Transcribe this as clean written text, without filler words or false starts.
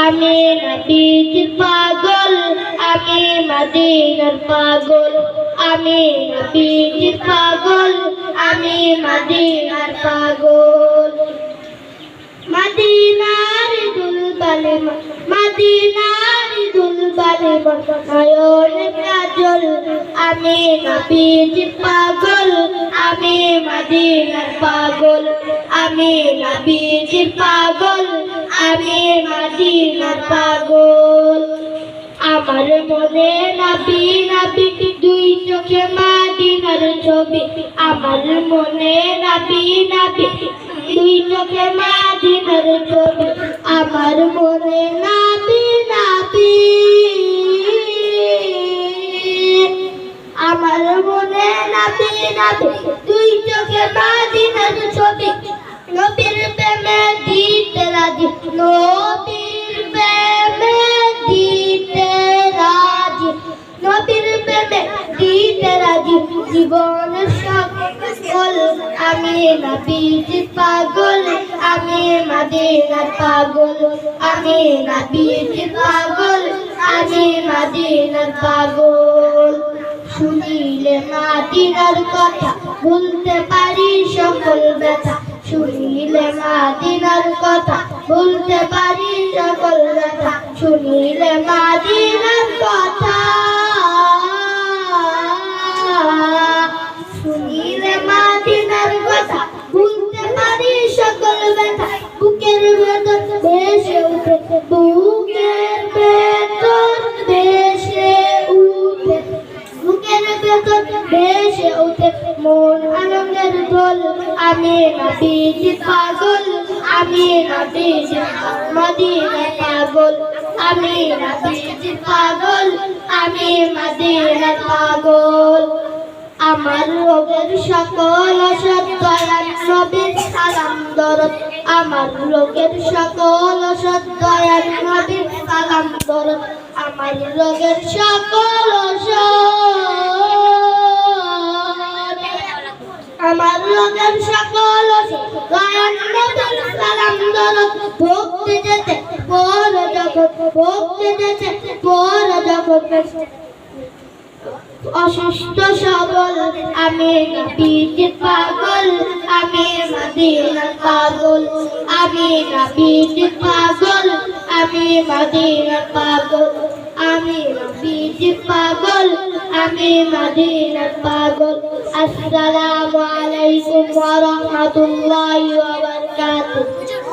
আমি নবীজির পাগল, আমি মদিনার পাগল, আমি নবীজির পাগল, আমি মদিনার পাগল। মদিনার দুলবালে মদিনার দুলবালে নয়নের কাজল, আমি নবীজির পাগল, আমি মদিনার পাগল, আমি নবীজির পাগল, আমি মদিনার পাগল। আমার মনে নবী নবী দুই চোখে মদিনার ছবি, আমার মনে নবী নবী দুই চোখে মদিনার ছবি, আমার মনে নবী নবী, আমার মনে নবী নবী দুই চোখে মদিনার ছবি। নবীর প্রেমে দিতে রাজি, নবীর প্রেমে দিতে রাজি, নবীর প্রেমে দিতে রাজি, জীবনের সকল। আমি নবীজির পাগল, আমি মদিনার পাগল, আমি নবীজির পাগল, আমি মদিনার পাগল। শুনিলে মদিনার কথা ভুলতে পারি সকল ব্যথা, শুনিলে মদিনার কথা ভুলতে পারি সকল ব্যথা, শুনিলে মদিনার কথা, শুনিলে মদিনার কথা ভুলতে পারি সকল ব্যথা। বুকের ভেতর ভেসে উঠে, বুকের ভেতর ভেসে উঠে, বুকের ভেতর ভেসে উঠে মন আনন্দের দোল। আমি নবীজির পাগল, আমি নবীজির মদিনার পাগল, আমি নবীজির পাগল, আমি মদিনার পাগল। আমার রোগের সকল ওষুধ দয়াল নবীর সালাম দরদ, আমার রোগের সকল ওষুধ দয়াল নবীর সালাম দরদ, আমার রোগের সকল ওষুধ, আমার রোগের সকল ওষুধ দয়াল নবীর সালাম দরদ। ভক্তি যেতে বড় জগৎ, ভক্তি যেতে বড় জগৎ, অসুস্থ সবল আমি নবীজির পাগল, আমি মদিনার পাগল, আমি নবীজির পাগল, আমি মদিনার পাগল, আমি নবীজির পাগল, আমি মদিনার পাগল। আসসালামু আলাইকুম ওয়া রাহমাতুল্লাহি ওয়া বারাকাতুহু।